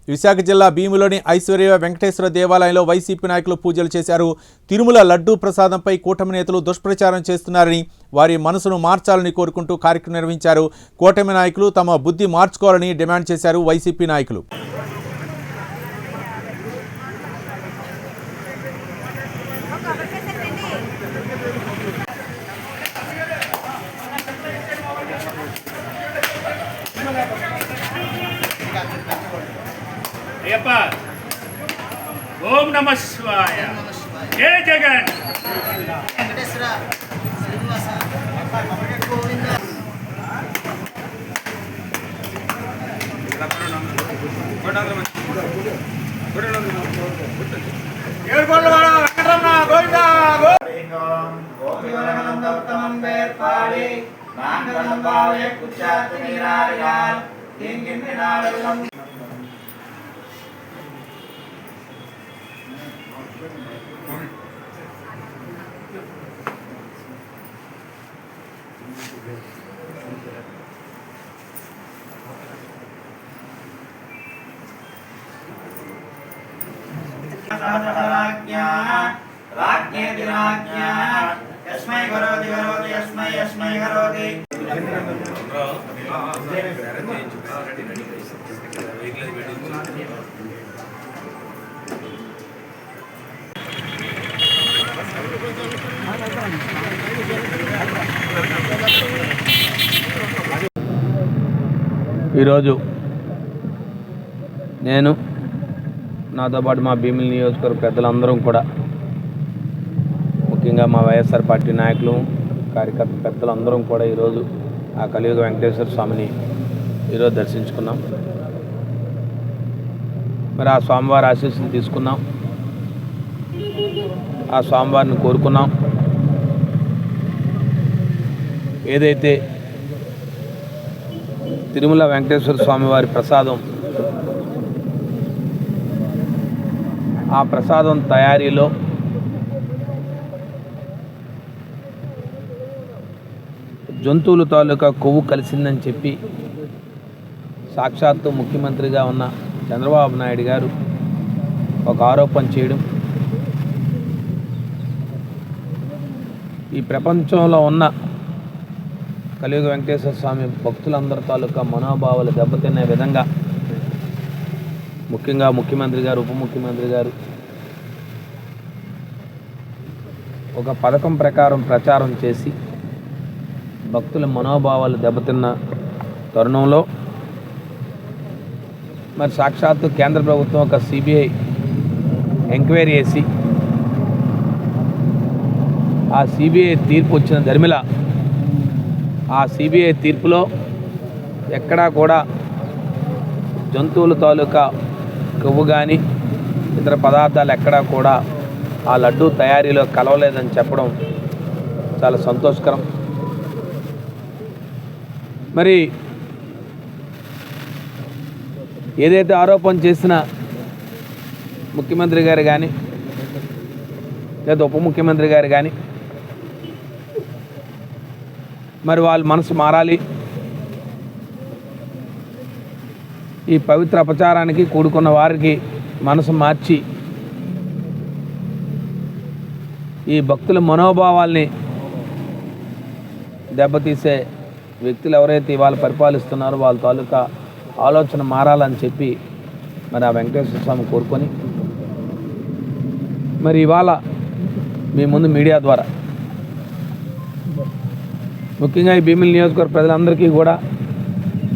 విశాఖ జిల్లా భీములోని ఐశ్వర్య వెంకటేశ్వర దేవాలయంలో వైసీపీ నాయకులు పూజలు చేశారు. తిరుమల లడ్డూ ప్రసాదంపై కూటమి నేతలు దుష్ప్రచారం చేస్తున్నారని, వారి మనసును మార్చాలని కోరుకుంటూ కార్యక్రమం నిర్వహించారు. కూటమి నాయకులు తమ బుద్ధి మార్చుకోవాలని డిమాండ్ చేశారు వైసీపీ నాయకులు. ఓం నమ శివాయ. జై జగన్. यस्मै करोति करोति यस्मै यस्मै करोति ఈరోజు నేను నాతో పాటు మా భీమిలి నియోజకవర్గ పెద్దలందరం కూడా, ముఖ్యంగా మా వైఎస్ఆర్ పార్టీ నాయకులు, కార్యకర్త పెద్దలందరం కూడా ఈరోజు ఆ కలియుగ వెంకటేశ్వర స్వామిని ఈరోజు దర్శించుకున్నాం. మరి ఆ స్వామివారి ఆశీస్సులు తీసుకున్నాం, ఆ స్వామివారిని కోరుకున్నాం. ఏదైతే తిరుమల వెంకటేశ్వర స్వామివారి ప్రసాదం, ఆ ప్రసాదం తయారీలో జంతువుల తాలూకా కొవ్వు కలిసిందని చెప్పి సాక్షాత్తు ముఖ్యమంత్రిగా ఉన్న చంద్రబాబు నాయుడు గారు ఒక ఆరోపణ చేయడం, ఈ ప్రపంచంలో ఉన్న కలియుగ వెంకటేశ్వర స్వామి భక్తులందరి తాలూకా మనోభావాలు దెబ్బతినే విధంగా ముఖ్యంగా ముఖ్యమంత్రి గారు, ఉప ముఖ్యమంత్రి గారు ఒక పథకం ప్రకారం ప్రచారం చేసి భక్తుల మనోభావాలు దెబ్బతిన్న తరుణంలో మరి సాక్షాత్తు కేంద్ర ప్రభుత్వం ఒక సిబిఐ ఎంక్వైరీ చేసి ఆ సిబిఐ తీర్పు వచ్చిన ధర్మిల ఆ సిబిఐ తీర్పులో ఎక్కడా కూడా జంతువుల తాలూకా కొవ్వు కానీ ఇతర పదార్థాలు ఎక్కడా కూడా ఆ లడ్డూ తయారీలో కలవలేదని చెప్పడం చాలా సంతోషకరం. మరి ఏదైతే ఆరోపణ చేసిన ముఖ్యమంత్రి గారు కానీ లేదా ఉప ముఖ్యమంత్రి గారు కానీ మరి వాళ్ళ మనసు మారాలి. ఈ పవిత్ర అపచారానికి కూడుకున్న వారికి మనసు మార్చి ఈ భక్తుల మనోభావాల్ని దెబ్బతీసే వ్యక్తులు ఎవరైతే ఇవాళ పరిపాలిస్తున్నారో వాళ్ళ తాలూకా ఆలోచన మారాలని చెప్పి మరి ఆ వెంకటేశ్వర స్వామి కోరుకొని మరి ఇవాళ మీ ముందు మీడియా ద్వారా ముఖ్యంగా ఈ భీమిలి నియోజకవర్గ ప్రజలందరికీ కూడా